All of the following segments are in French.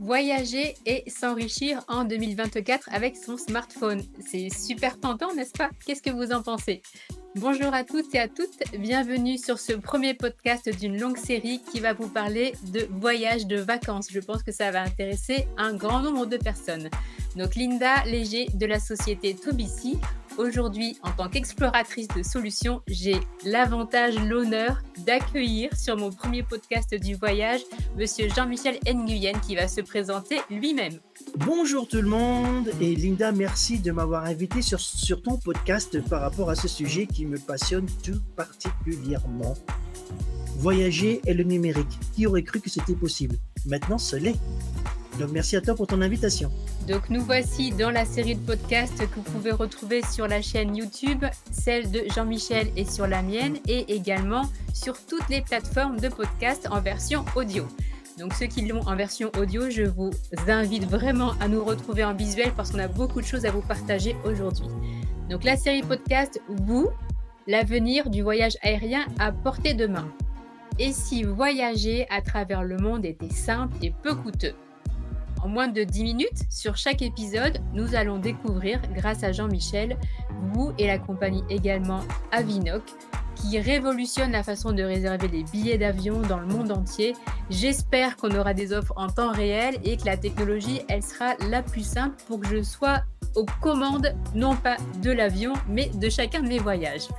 Voyager et s'enrichir en 2024 avec son smartphone. C'est super tentant, n'est-ce pas? Qu'est-ce que vous en pensez? Bonjour à toutes et à toutes, bienvenue sur ce premier podcast d'une longue série qui va vous parler de voyage de vacances. Je pense que ça va intéresser un grand nombre de personnes. Donc Linda Léger de la société Tobici. Aujourd'hui, en tant qu'exploratrice de solutions, j'ai l'avantage, l'honneur d'accueillir sur mon premier podcast du voyage, Monsieur Jean-Michel Nguyen qui va se présenter lui-même. Bonjour tout le monde et Linda, merci de m'avoir invité sur ton podcast par rapport à ce sujet qui me passionne tout particulièrement. Voyager et le numérique, qui aurait cru que c'était possible? Maintenant, ce l'est. Donc merci à toi pour ton invitation. Donc nous voici dans la série de podcasts que vous pouvez retrouver sur la chaîne YouTube, celle de Jean-Michel et sur la mienne, et également sur toutes les plateformes de podcasts en version audio. Donc ceux qui l'ont en version audio, je vous invite vraiment à nous retrouver en visuel parce qu'on a beaucoup de choses à vous partager aujourd'hui. Donc la série podcast, vous, l'avenir du voyage aérien à portée de main. Et si voyager à travers le monde était simple et peu coûteux? En moins de 10 minutes, sur chaque épisode, nous allons découvrir, grâce à Jean-Michel, vous et la compagnie également Avinoc, qui révolutionne la façon de réserver les billets d'avion dans le monde entier. J'espère qu'on aura des offres en temps réel et que la technologie, elle sera la plus simple pour que je sois aux commandes, non pas de l'avion, mais de chacun de mes voyages.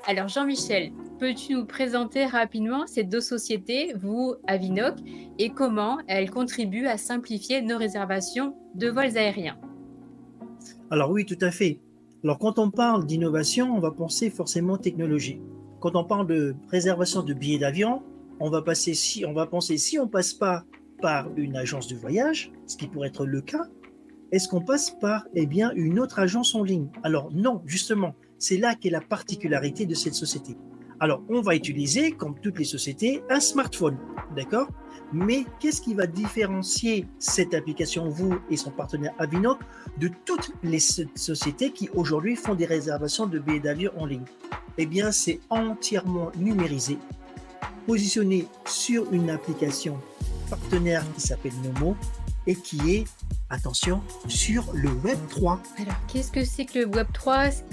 Alors Jean-Michel, peux-tu nous présenter rapidement ces deux sociétés, vous, Avinoc, et comment elles contribuent à simplifier nos réservations de vols aériens? Alors oui, tout à fait. Alors quand on parle d'innovation, on va penser forcément technologie. Quand on parle de réservation de billets d'avion, on va penser si on passe pas par une agence de voyage, ce qui pourrait être le cas, est-ce qu'on passe par une autre agence en ligne? Alors non, justement, c'est là qu'est la particularité de cette société. Alors, on va utiliser, comme toutes les sociétés, un smartphone, d'accord? Mais qu'est-ce qui va différencier cette application, vous et son partenaire Avinoc, de toutes les sociétés qui aujourd'hui font des réservations de billets d'avion en ligne? Eh bien, c'est entièrement numérisé, positionné sur une application partenaire qui s'appelle Nomo et qui est, attention, sur le Web3. Alors, qu'est-ce que c'est que le Web3?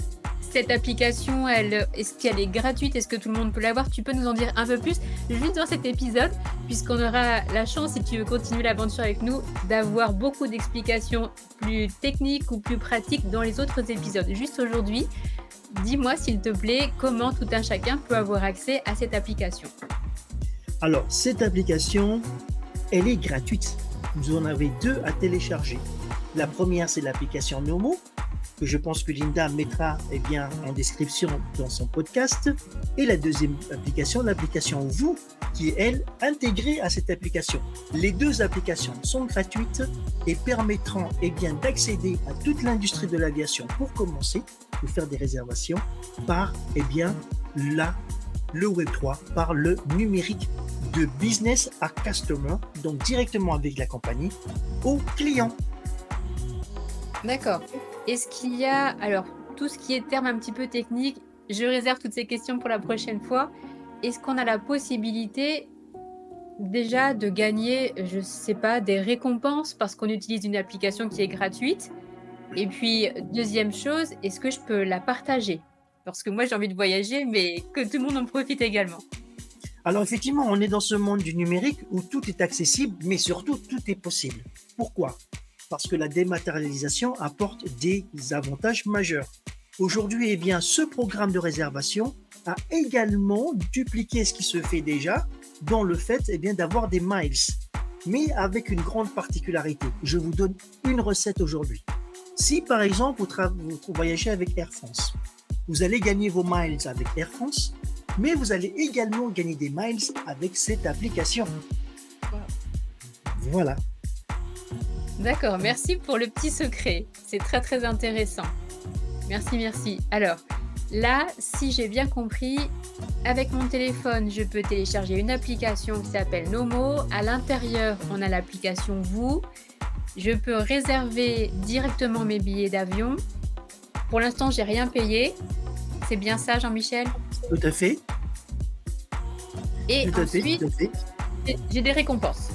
Cette application, est-ce qu'elle est gratuite? Est-ce que tout le monde peut l'avoir? Tu peux nous en dire un peu plus juste dans cet épisode, puisqu'on aura la chance, si tu veux continuer l'aventure avec nous, d'avoir beaucoup d'explications plus techniques ou plus pratiques dans les autres épisodes. Juste aujourd'hui, dis-moi s'il te plaît, comment tout un chacun peut avoir accès à cette application? Alors, cette application, elle est gratuite. Vous en avez deux à télécharger. La première, c'est l'application Nomo, que je pense que Linda mettra en description dans son podcast. Et la deuxième application, l'application Vous, qui est, elle, intégrée à cette application. Les deux applications sont gratuites et permettront d'accéder à toute l'industrie de l'aviation pour commencer, de faire des réservations par le Web3, par le numérique de business à customer, donc directement avec la compagnie, au client. D'accord. Est-ce qu'il y a, alors, tout ce qui est terme un petit peu technique, je réserve toutes ces questions pour la prochaine fois. Est-ce qu'on a la possibilité déjà de gagner, je sais pas, des récompenses parce qu'on utilise une application qui est gratuite? Et puis, deuxième chose, est-ce que je peux la partager? Parce que moi, j'ai envie de voyager, mais que tout le monde en profite également. Alors effectivement, on est dans ce monde du numérique où tout est accessible, mais surtout tout est possible. Pourquoi? Parce que la dématérialisation apporte des avantages majeurs. Aujourd'hui, ce programme de réservation a également dupliqué ce qui se fait déjà dans le fait d'avoir des miles, mais avec une grande particularité. Je vous donne une recette aujourd'hui. Si par exemple vous voyagez avec Air France, vous allez gagner vos miles avec Air France, mais vous allez également gagner des miles avec cette application. Voilà. D'accord, merci pour le petit secret. C'est très très intéressant. Merci. Alors, là, si j'ai bien compris, avec mon téléphone, je peux télécharger une application qui s'appelle Nomo. À l'intérieur, on a l'application Vous. Je peux réserver directement mes billets d'avion. Pour l'instant, j'ai rien payé. C'est bien ça, Jean-Michel? Tout à fait. Et Tout à fait. ensuite, j'ai des récompenses.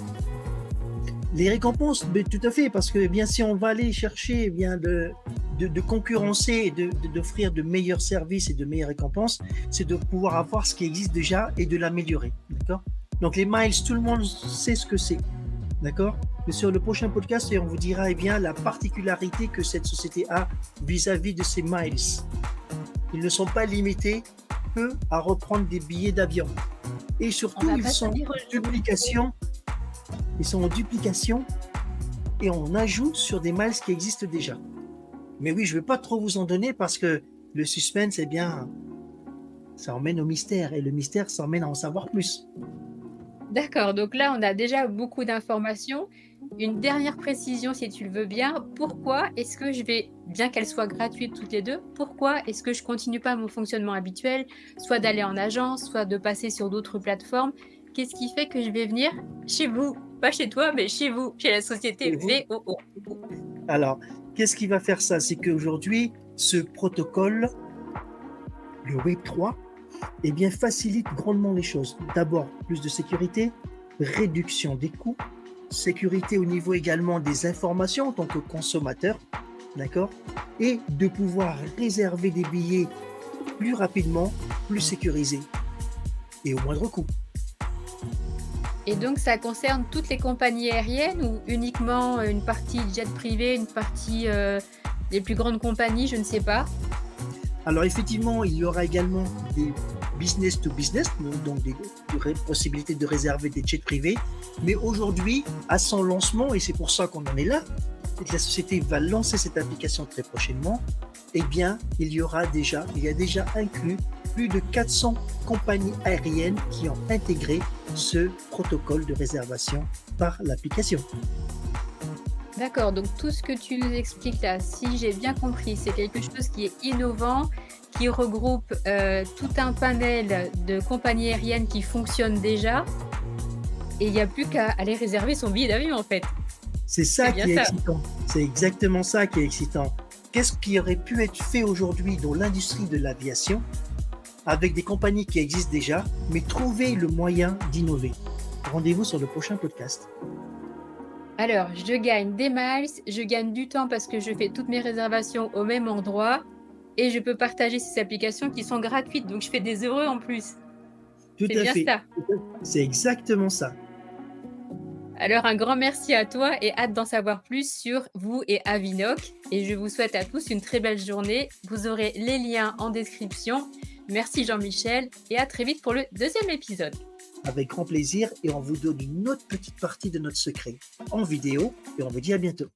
Les récompenses, mais tout à fait, parce que eh bien, si on va aller chercher eh bien, de concurrencer et d'offrir de meilleurs services et de meilleures récompenses, c'est de pouvoir avoir ce qui existe déjà et de l'améliorer. D'accord? Donc les miles, tout le monde sait ce que c'est. D'accord? Mais sur le prochain podcast, on vous dira eh bien, la particularité que cette société a vis-à-vis de ces miles. Ils ne sont pas limités que à reprendre des billets d'avion. Et surtout, ils sont en duplication. Ils sont en duplication et on ajoute sur des miles qui existent déjà. Mais oui, je ne vais pas trop vous en donner parce que le suspense, eh bien, ça emmène au mystère et le mystère, ça emmène à en savoir plus. D'accord, donc là, on a déjà beaucoup d'informations. Une dernière précision, si tu le veux bien. Pourquoi est-ce que je vais, bien qu'elles soient gratuites toutes les deux, pourquoi est-ce que je continue pas mon fonctionnement habituel, soit d'aller en agence, soit de passer sur d'autres plateformes? Qu'est-ce qui fait que je vais venir chez vous? Pas chez toi, mais chez vous, chez la société VOO. Alors, qu'est-ce qui va faire ça? C'est qu'aujourd'hui, ce protocole, le Web3, eh bien, facilite grandement les choses. D'abord, plus de sécurité, réduction des coûts, sécurité au niveau également des informations en tant que consommateur, d'accord? Et de pouvoir réserver des billets plus rapidement, plus sécurisés et au moindre coût. Et donc, ça concerne toutes les compagnies aériennes ou uniquement une partie jet privé, une partie des plus grandes compagnies, je ne sais pas. Alors effectivement, il y aura également des business to business, donc des possibilités de réserver des jets privés. Mais aujourd'hui, à son lancement, et c'est pour ça qu'on en est là, et que la société va lancer cette application très prochainement, eh bien, il y a déjà inclus plus de 400 compagnies aériennes qui ont intégré ce protocole de réservation par l'application. D'accord, donc tout ce que tu nous expliques là, si j'ai bien compris, c'est quelque chose qui est innovant, qui regroupe tout un panel de compagnies aériennes qui fonctionnent déjà, et il n'y a plus qu'à aller réserver son billet d'avion en fait. C'est ça qui est ça. excitant. C'est exactement ça qui est excitant. Qu'est-ce qui aurait pu être fait aujourd'hui dans l'industrie de l'aviation avec des compagnies qui existent déjà, mais trouver le moyen d'innover? Rendez-vous sur le prochain podcast. Alors, je gagne des miles, je gagne du temps parce que je fais toutes mes réservations au même endroit et je peux partager ces applications qui sont gratuites. Donc, je fais des heureux en plus. Tout C'est à bien fait. ça. C'est exactement ça. Alors, un grand merci à toi et hâte d'en savoir plus sur vous et Avinoc. Et je vous souhaite à tous une très belle journée. Vous aurez les liens en description. Merci Jean-Michel et à très vite pour le deuxième épisode. Avec grand plaisir et on vous donne une autre petite partie de notre secret en vidéo et on vous dit à bientôt.